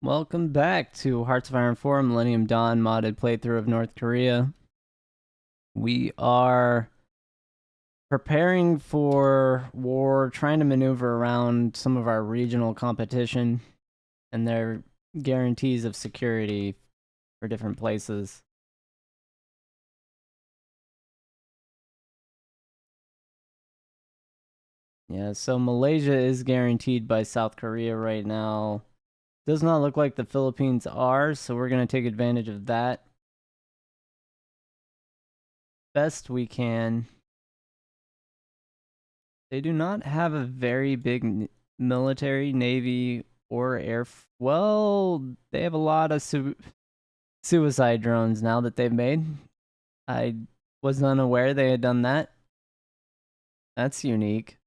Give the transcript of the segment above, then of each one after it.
Welcome back to Hearts of Iron 4 Millennium Dawn modded playthrough of North Korea. We are preparing for war, trying to maneuver around some of our regional competition and their guarantees of security for different places. Yeah, so Malaysia is guaranteed by South Korea right now. Does not look like the Philippines are, so we're going to take advantage of that best we can. They do not have a very big military, navy, or air. Well, they have a lot of suicide drones now that they've made. I was unaware they had done that. That's unique.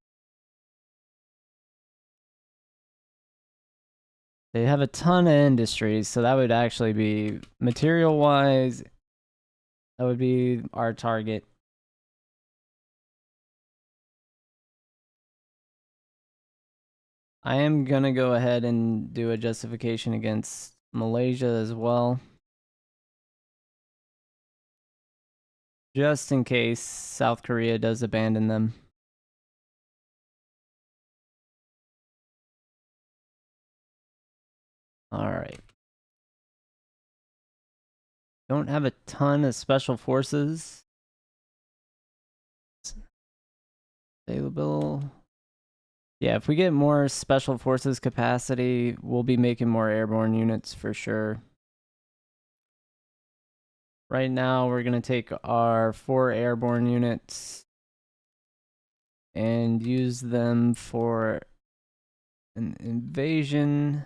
They have a ton of industries, so that would actually be material wise. That would be our target. I am gonna go ahead and do a justification against Malaysia as well, just in case South Korea does abandon them. All right. Don't have a ton of special forces available. Yeah, if we get more special forces capacity, we'll be making more airborne units for sure. Right now, we're going to take our 4 airborne units and use them for an invasion.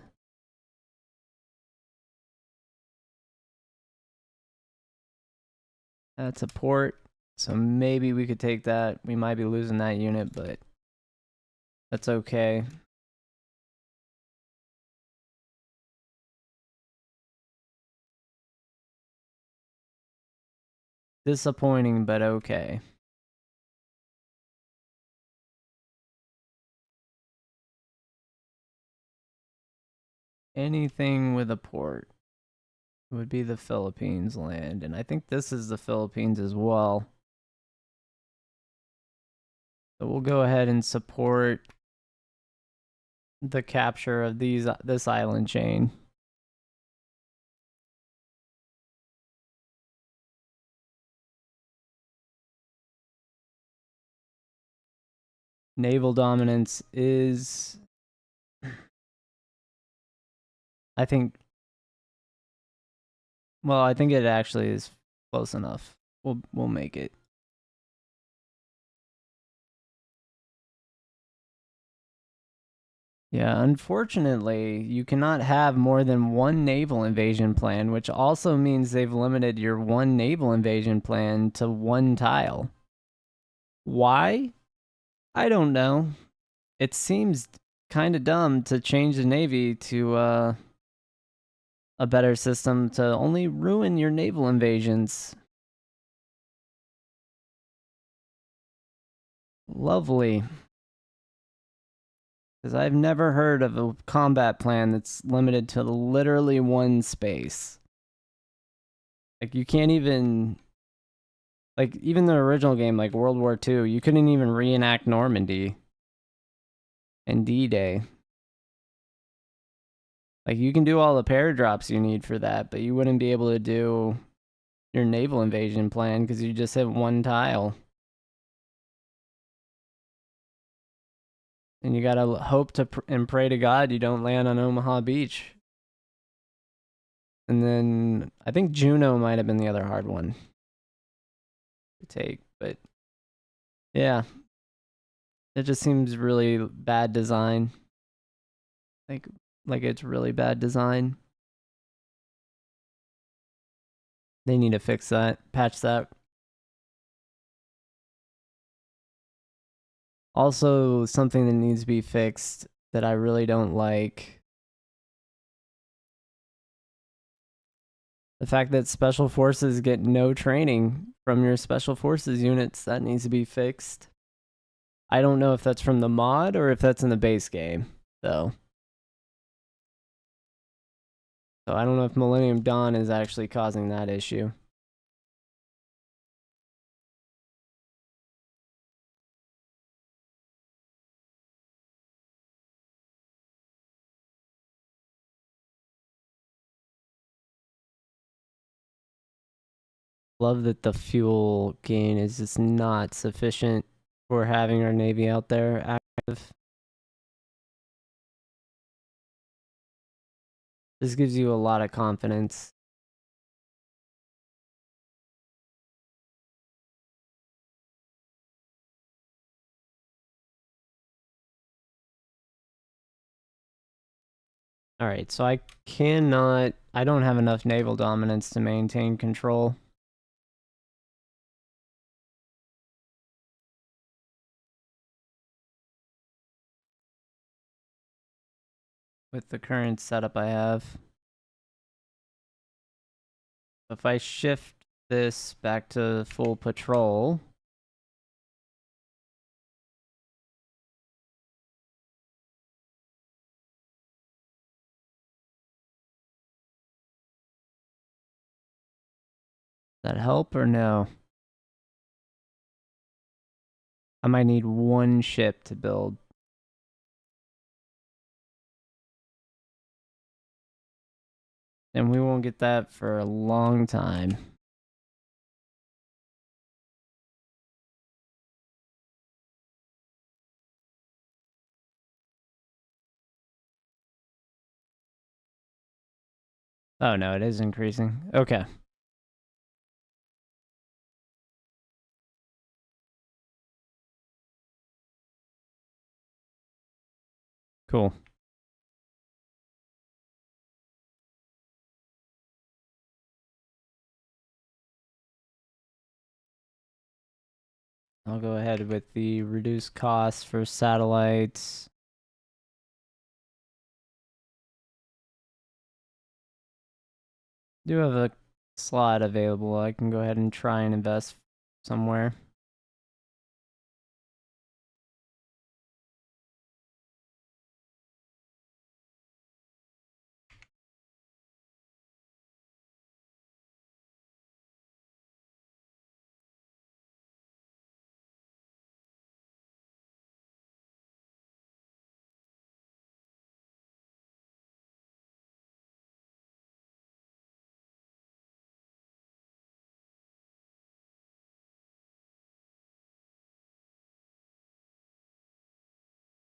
That's a port, so maybe we could take that. We might be losing that unit, but that's okay. Disappointing, but okay. Anything with a port would be the Philippines land, and I think this is the Philippines as well. So we'll go ahead and support the capture of this island chain. Naval dominance is, I think, well, I think it actually is close enough. We'll make it. Yeah, unfortunately, you cannot have more than one naval invasion plan, which also means they've limited your one naval invasion plan to 1 tile. Why? I don't know. It seems kind of dumb to change the Navy to a better system to only ruin your naval invasions. Lovely. Because I've never heard of a combat plan that's limited to literally 1 space. Like, you can't even. Like, even the original game, like World War II, you couldn't even reenact Normandy and D-Day. Like, you can do all the paradrops you need for that, but you wouldn't be able to do your naval invasion plan because you just have 1 tile. And you gotta hope to and pray to God you don't land on Omaha Beach. And then I think Juneau might have been the other hard one to take, but yeah, it just seems really bad design. Like like it's really bad design. They need to fix that, patch that. Also, something that needs to be fixed that I really don't like. The fact that special forces get no training from your special forces units, that needs to be fixed. I don't know if that's from the mod or if that's in the base game, though. So I don't know if Millennium Dawn is actually causing that issue. Love that the fuel gain is just not sufficient for having our Navy out there active. This gives you a lot of confidence. Alright, so I don't have enough naval dominance to maintain control. With the current setup I have. If I shift this back to full patrol, does that help or no? I might need one ship to build. And we won't get that for a long time. Oh no, it is increasing. Okay. Cool. I'll go ahead with the reduced costs for satellites. Do have a slot available. I can go ahead and try and invest somewhere.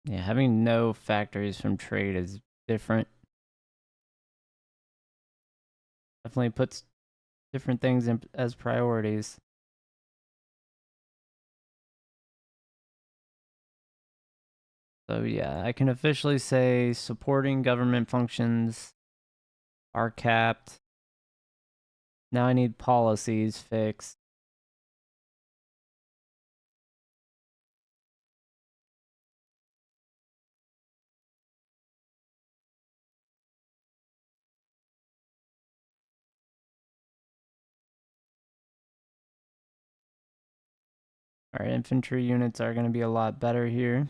Yeah, having no factories from trade is different. Definitely puts different things in as priorities. So yeah, I can officially say supporting government functions are capped. Now I need policies fixed. Our infantry units are going to be a lot better here.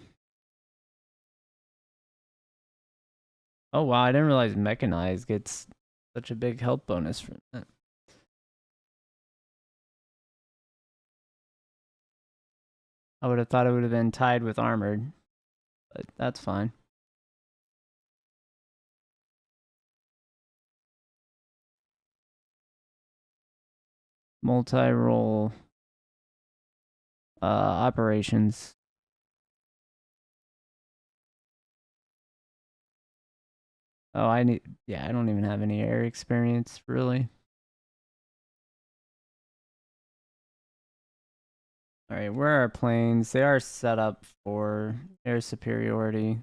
Oh wow, I didn't realize mechanized gets such a big health bonus from that. I would have thought it would have been tied with armored, but that's fine. Multi-role operations. Oh, I don't even have any air experience, really. Alright, where are our planes? They are set up for air superiority.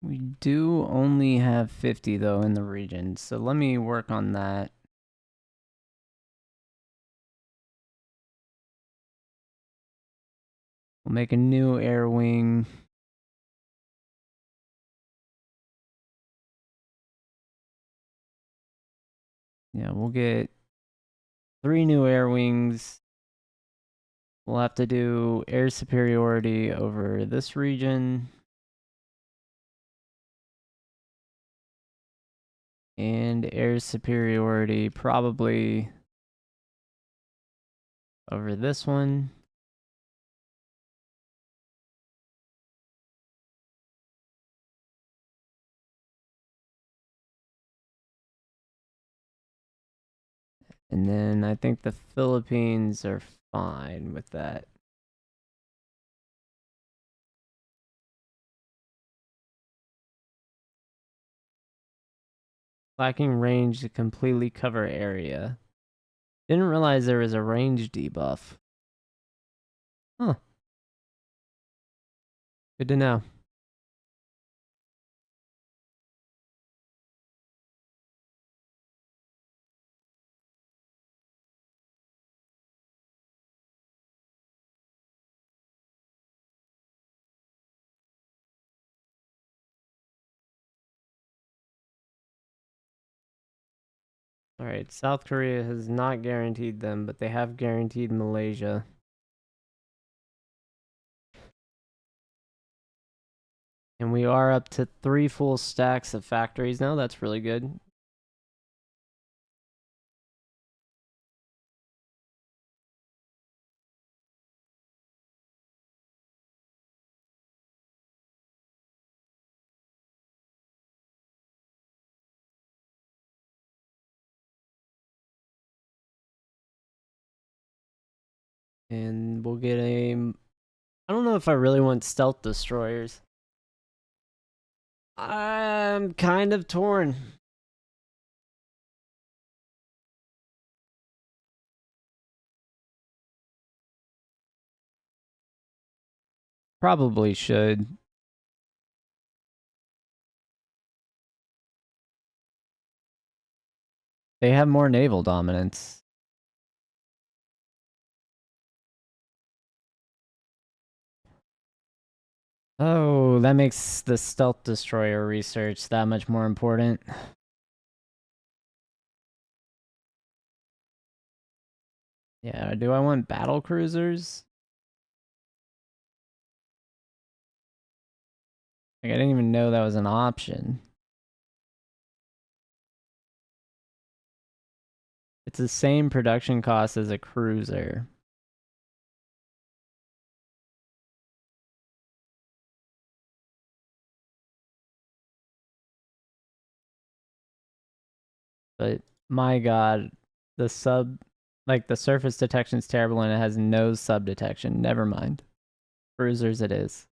We do only have 50, though, in the region, so let me work on that. We'll make a new air wing. Yeah, we'll get 3 new air wings. We'll have to do air superiority over this region. And air superiority probably over this one. And then I think the Philippines are fine with that. Lacking range to completely cover area. Didn't realize there was a range debuff. Huh. Good to know. Alright, South Korea has not guaranteed them, but they have guaranteed Malaysia. And we are up to 3 full stacks of factories now. That's really good. And we'll get a... I don't know if I really want stealth destroyers. I'm kind of torn. Probably should. They have more naval dominance. Oh, that makes the stealth destroyer research that much more important. Yeah, do I want battle cruisers? Like, I didn't even know that was an option. It's the same production cost as a cruiser. But my god, the sub, like the surface detection's terrible and it has no sub detection. Never mind. Cruisers it is.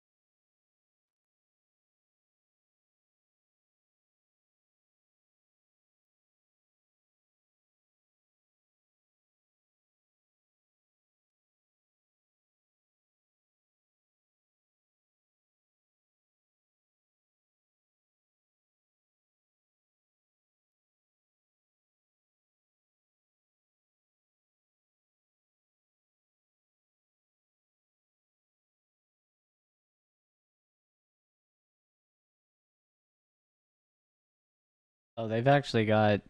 Oh, they've actually got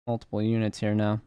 multiple units here now.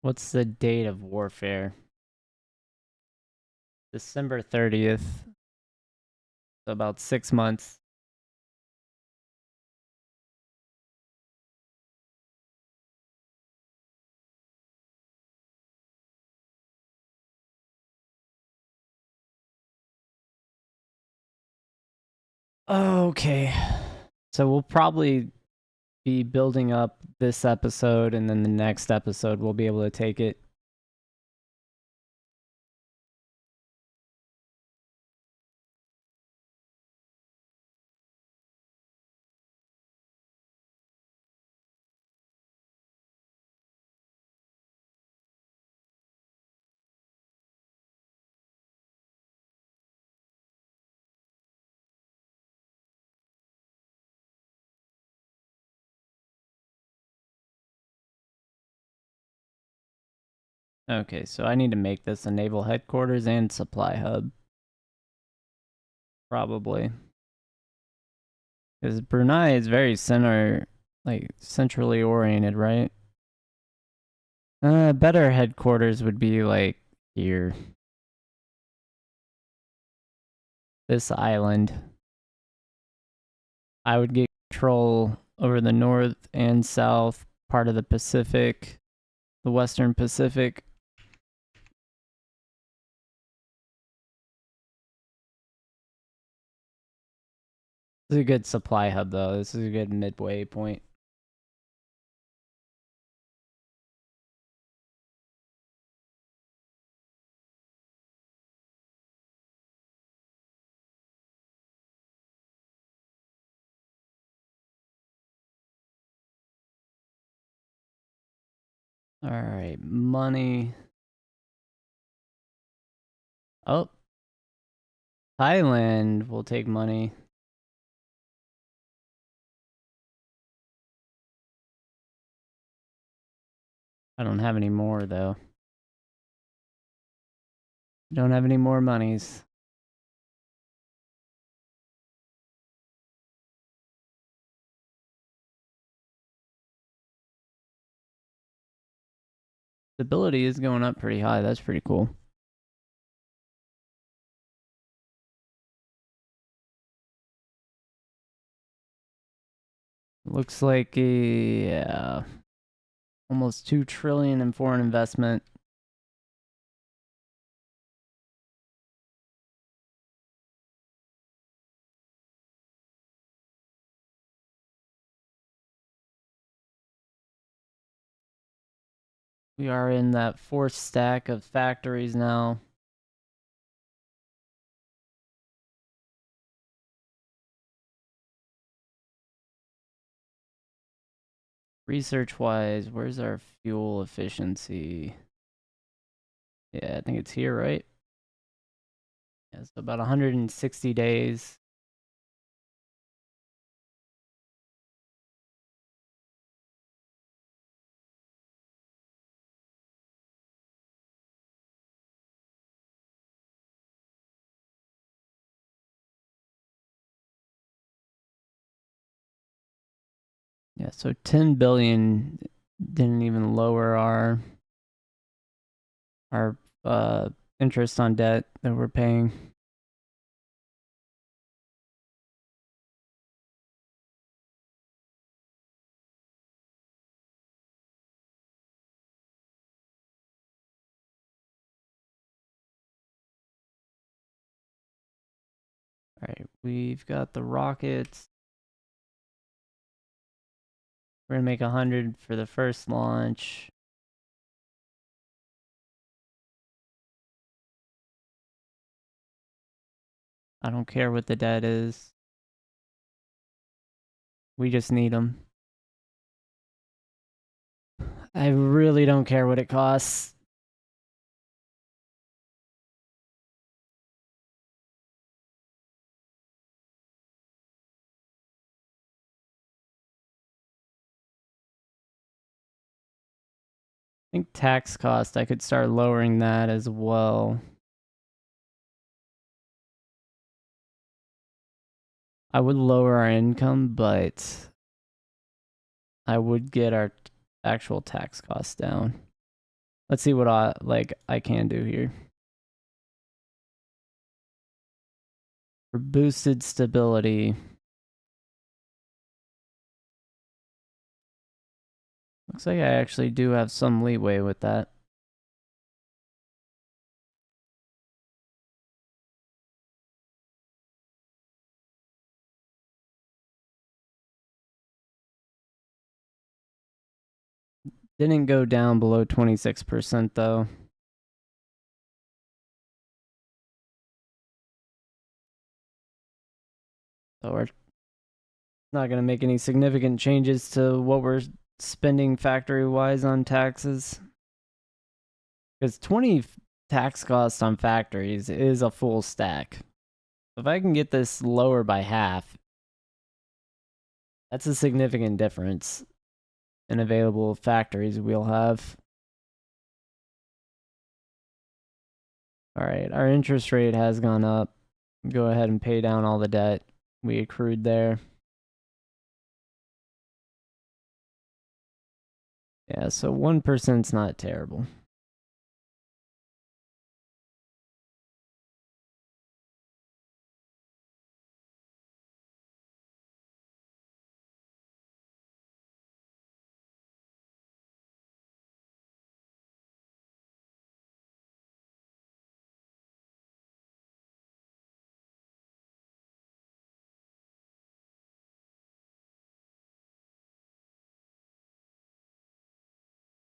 What's the date of warfare? December 30th. So about 6 months. Okay. So we'll probably be building up this episode, and then the next episode we'll be able to take it. Okay, so I need to make this a naval headquarters and supply hub. Probably. Because Brunei is very centrally oriented, right? Better headquarters would be like here. This island. I would get control over the north and south part of the Pacific, the Western Pacific. This is a good supply hub, though. This is a good midway point. All right, money. Oh, Thailand will take money. I don't have any more, though. Don't have any more monies. Stability is going up pretty high. That's pretty cool. Looks like almost 2 trillion in foreign investment. We are in that fourth stack of factories now. Research-wise, where's our fuel efficiency? Yeah, I think it's here, right? Yeah, so about 160 days. Yeah, so 10 billion didn't even lower our interest on debt that we're paying. All right, we've got the rockets. We're gonna make 100 for the first launch. I don't care what the debt is. We just need them. I really don't care what it costs. I think tax cost, I could start lowering that as well. I would lower our income, but I would get our actual tax costs down. Let's see what I can do here. For boosted stability. Looks like I actually do have some leeway with that. Didn't go down below 26% though. So we're not going to make any significant changes to what we're spending factory-wise on taxes. Because 20 tax costs on factories is a full stack. If I can get this lower by half, that's a significant difference in available factories we'll have. All right, our interest rate has gone up. Go ahead and pay down all the debt we accrued there. Yeah, so 1%'s not terrible.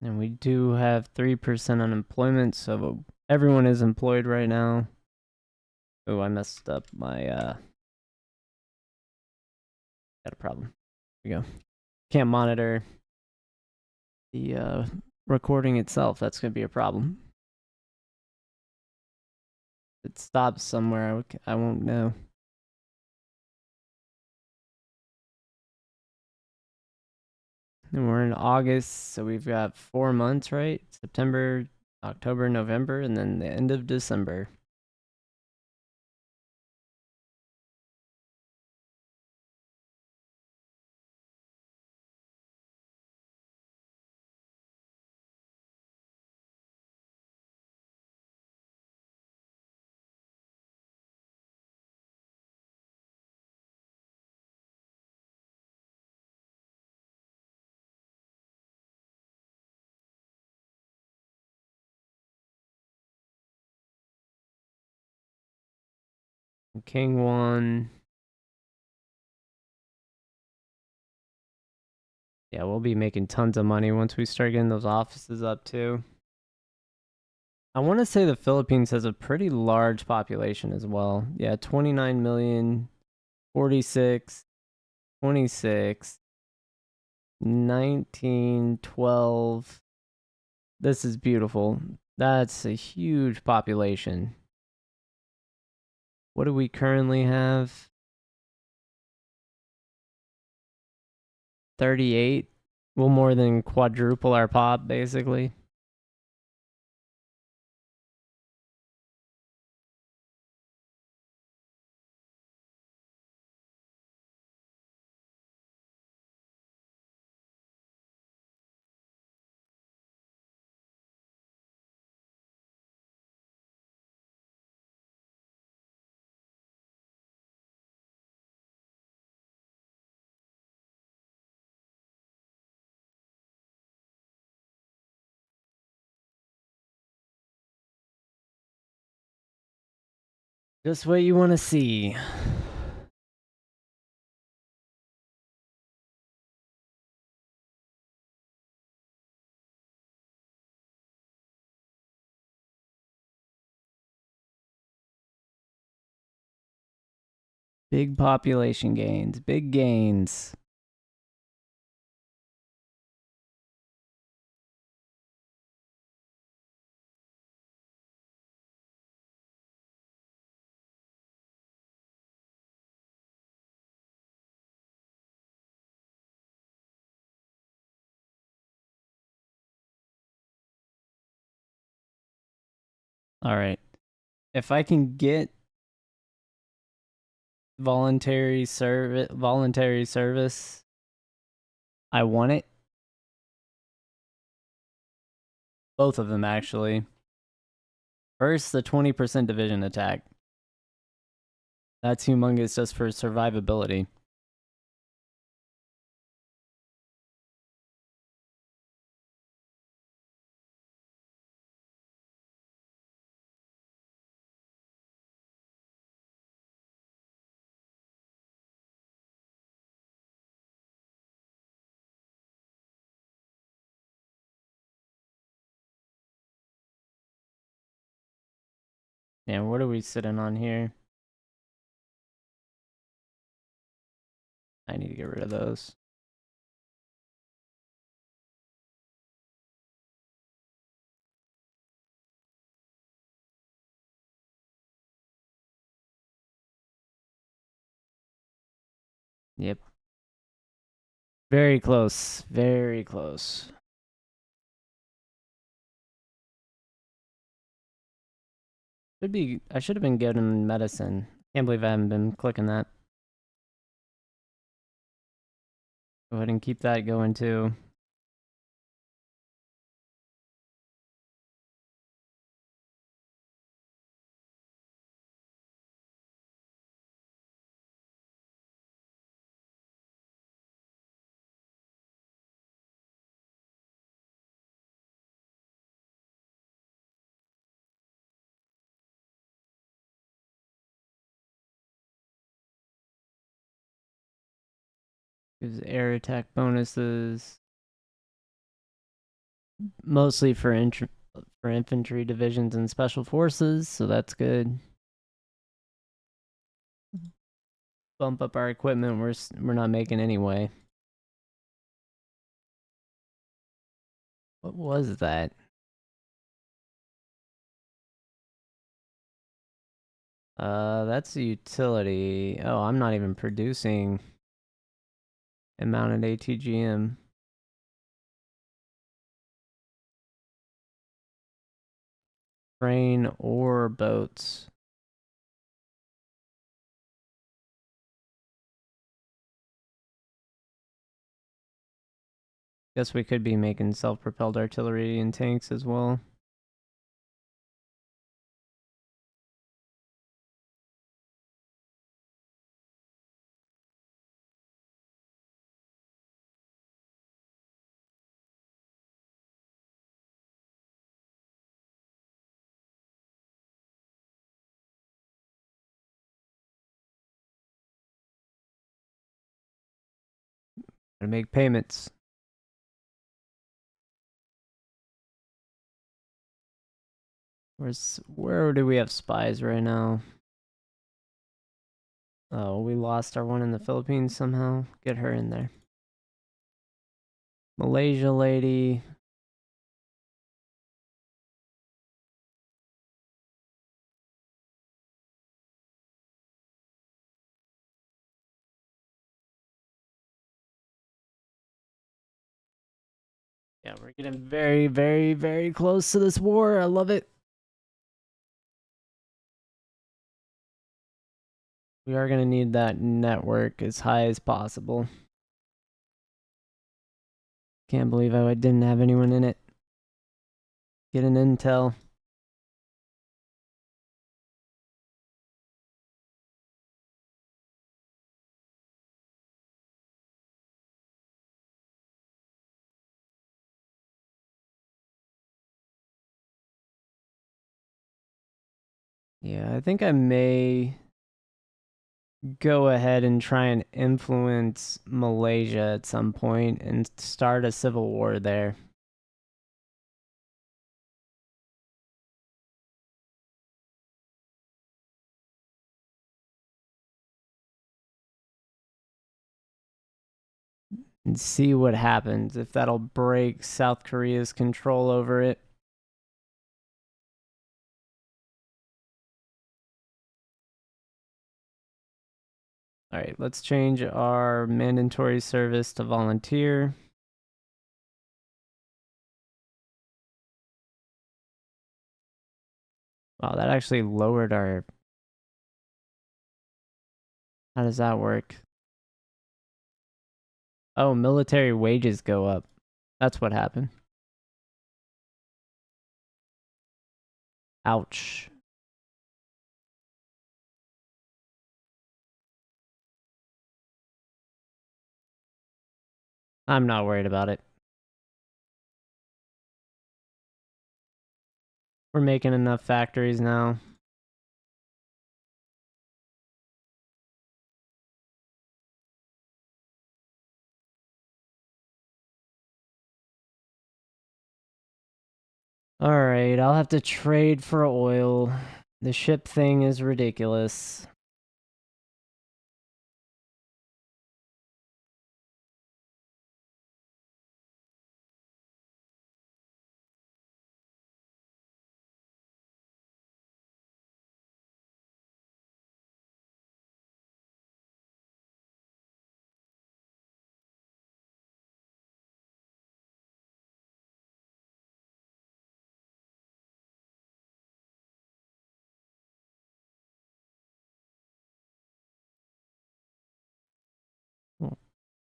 And we do have 3% unemployment, so everyone is employed right now. Oh, I messed up my, got a problem. Here we go. Can't monitor the recording itself. That's going to be a problem. If it stops somewhere, I won't know. And we're in August, so we've got 4 months, right? September, October, November, and then the end of December. King 1. Yeah, we'll be making tons of money once we start getting those offices up too. I want to say the Philippines has a pretty large population as well. Yeah, 29 million, 46, 26, 19, 12. This is beautiful. That's a huge population. What do we currently have? 38. We'll more than quadruple our pop, basically. Just what you want to see. Big population gains, big gains. All right. If I can get voluntary service, I want it. Both of them actually. First, the 20% division attack. That's humongous just for survivability. And what are we sitting on here? I need to get rid of those. Yep. Very close. Very close. I should have been given medicine. Can't believe I haven't been clicking that. Go ahead and keep that going too. Gives air attack bonuses. Mostly for infantry divisions and special forces, so that's good. Bump up our equipment. We're not making anyway. What was that? That's a utility. Oh, I'm not even producing a mounted ATGM. Train or boats. Guess we could be making self-propelled artillery and tanks as well. Gotta make payments. Where do we have spies right now? Oh, we lost our one in the Philippines somehow. Get her in there. Malaysia lady. Yeah, we're getting very, very, very close to this war. I love it. We are going to need that network as high as possible. Can't believe I didn't have anyone in it. Get an intel. Yeah, I think I may go ahead and try and influence Malaysia at some point and start a civil war there. And see what happens, if that'll break South Korea's control over it. Alright, let's change our mandatory service to volunteer. Wow, that actually lowered our... How does that work? Oh, military wages go up. That's what happened. Ouch. I'm not worried about it. We're making enough factories now. Alright, I'll have to trade for oil. The ship thing is ridiculous.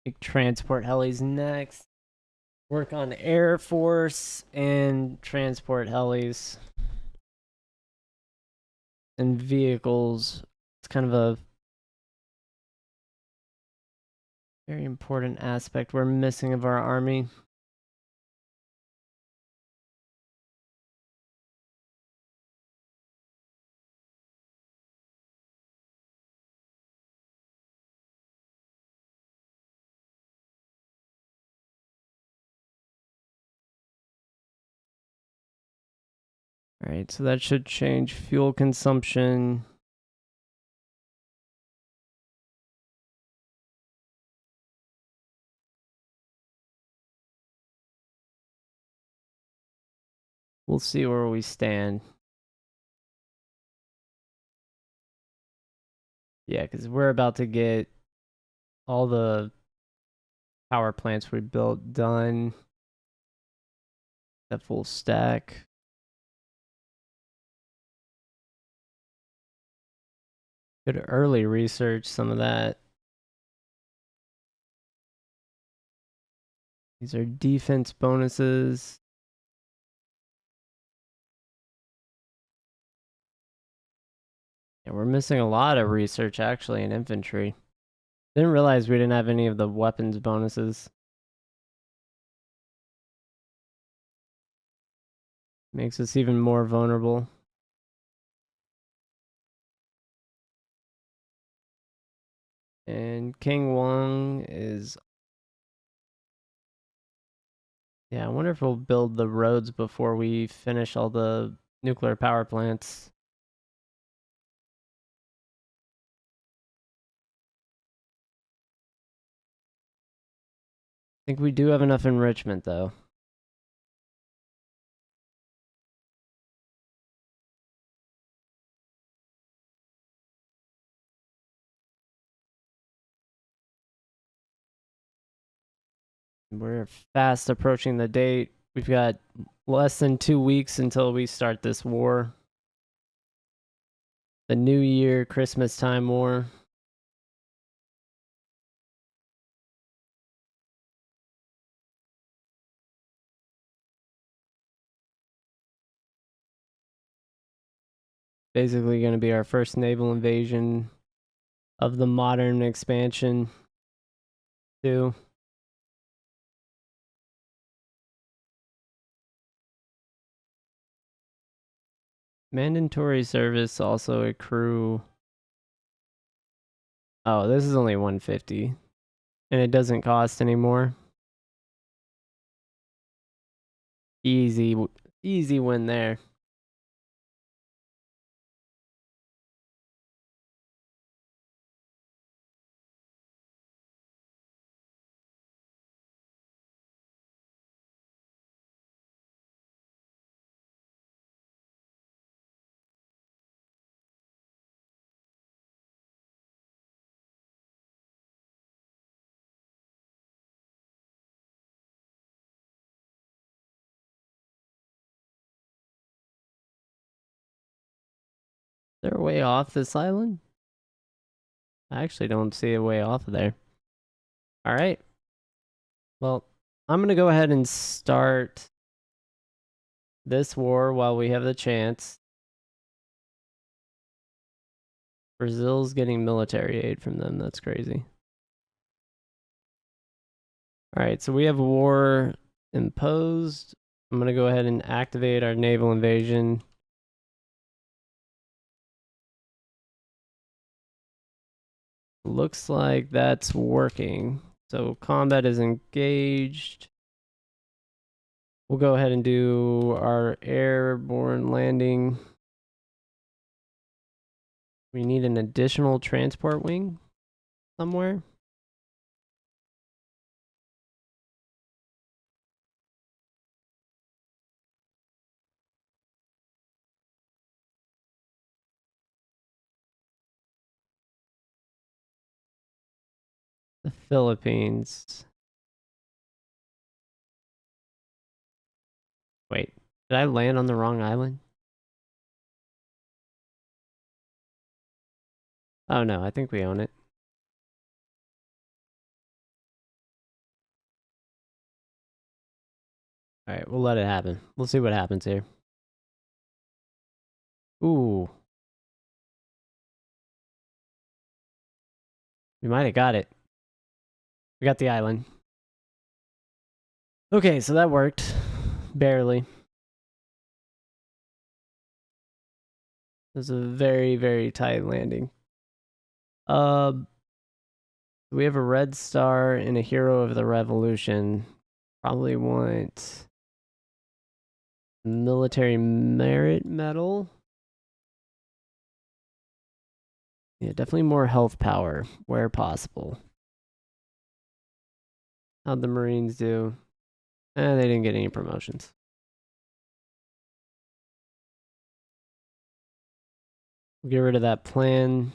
Big transport helis next. Work on Air Force and transport helis and vehicles. It's kind of a very important aspect we're missing of our army. All right, so that should change fuel consumption. We'll see where we stand. Yeah, because we're about to get all the power plants we built done. That full stack. Could early research some of that. These are defense bonuses. Yeah, we're missing a lot of research actually in infantry. Didn't realize we didn't have any of the weapons bonuses. Makes us even more vulnerable. And King Wang is... Yeah, I wonder if we'll build the roads before we finish all the nuclear power plants. I think we do have enough enrichment though. We're fast approaching the date. We've got less than 2 weeks until we start this war. The New Year, Christmas time war. Basically going to be our first naval invasion of the modern expansion too. Mandatory service also accrue. Oh, this is only 150 and it doesn't cost anymore. Easy win there. They're way off this island. I actually don't see a way off of there. All right. Well, I'm going to go ahead and start this war while we have the chance. Brazil's getting military aid from them. That's crazy. All right, so we have war imposed. I'm going to go ahead and activate our naval invasion. Looks like that's working. So combat is engaged. We'll go ahead and do our airborne landing. We need an additional transport wing somewhere. The Philippines. Wait, did I land on the wrong island? Oh no, I think we own it. All right, we'll let it happen. We'll see what happens here. Ooh. We might have got it. We got the island. Okay, so that worked. Barely. It was a very, very tight landing. We have a red star and a hero of the revolution. Probably want military merit medal. Yeah, definitely more health power where possible. How'd the Marines do? They didn't get any promotions. We'll get rid of that plan.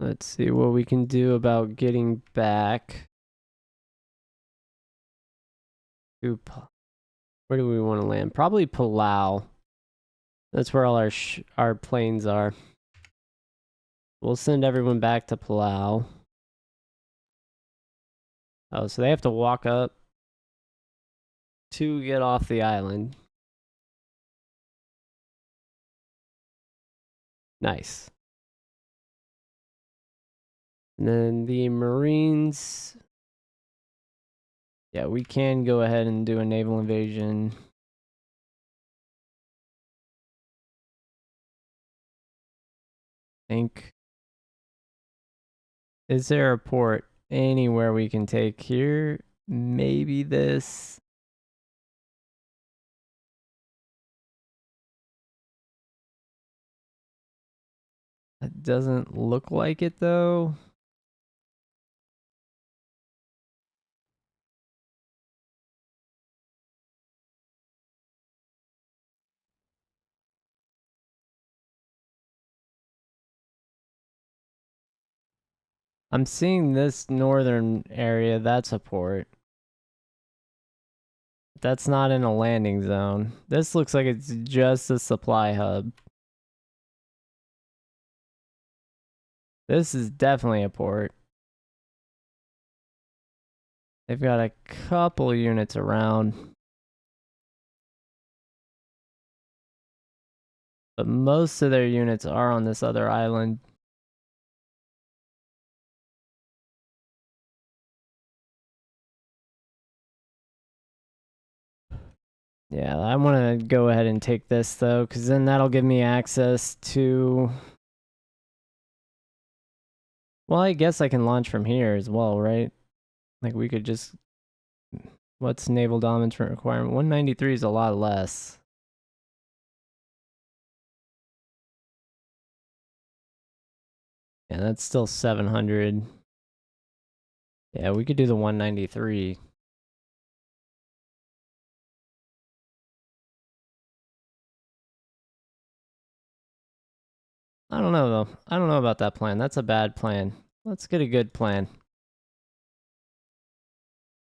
Let's see what we can do about getting back to... Where do we want to land? Probably Palau. That's where all our planes are. We'll send everyone back to Palau. Oh, so they have to walk up to get off the island. Nice. And then the Marines... Yeah, we can go ahead and do a naval invasion. Think. Is there a port anywhere we can take here? Maybe this. It doesn't look like it though. I'm seeing this northern area. That's a port. That's not in a landing zone. This looks like it's just a supply hub. This is definitely a port. They've got a couple units around. But most of their units are on this other island. Yeah, I want to go ahead and take this though, because then that'll give me access to... Well, I guess I can launch from here as well, right? Like we could just... What's naval dominance requirement? 193 is a lot less. Yeah, that's still 700. Yeah, we could do the 193. I don't know though. I don't know about that plan. That's a bad plan. Let's get a good plan.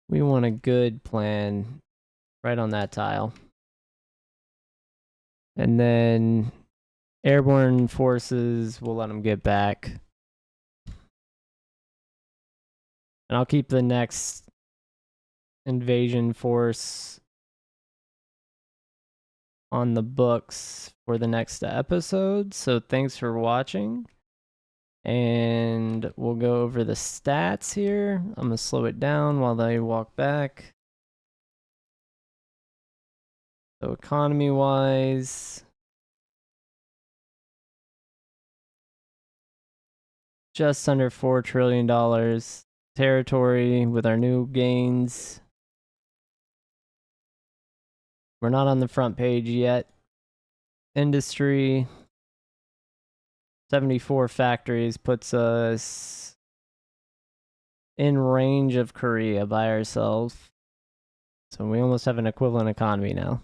We want a good plan right on that tile. And then airborne forces, we'll let them get back. And I'll keep the next invasion force on the books for the next episode. So thanks for watching. And we'll go over the stats here. I'm going to slow it down while they walk back. So economy-wise, just under $4 trillion. Territory with our new gains. We're not on the front page yet. Industry, 74 factories puts us in range of Korea by ourselves. So we almost have an equivalent economy now.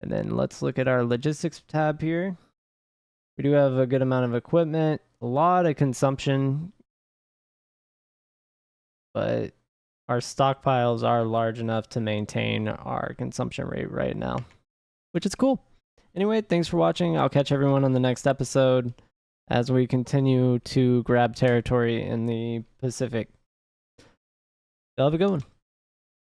And then let's look at our logistics tab here. We do have a good amount of equipment, a lot of consumption, but our stockpiles are large enough to maintain our consumption rate right now, which is cool. Anyway, thanks for watching. I'll catch everyone on the next episode. as we continue to grab territory in the Pacific. Y'all have a good one.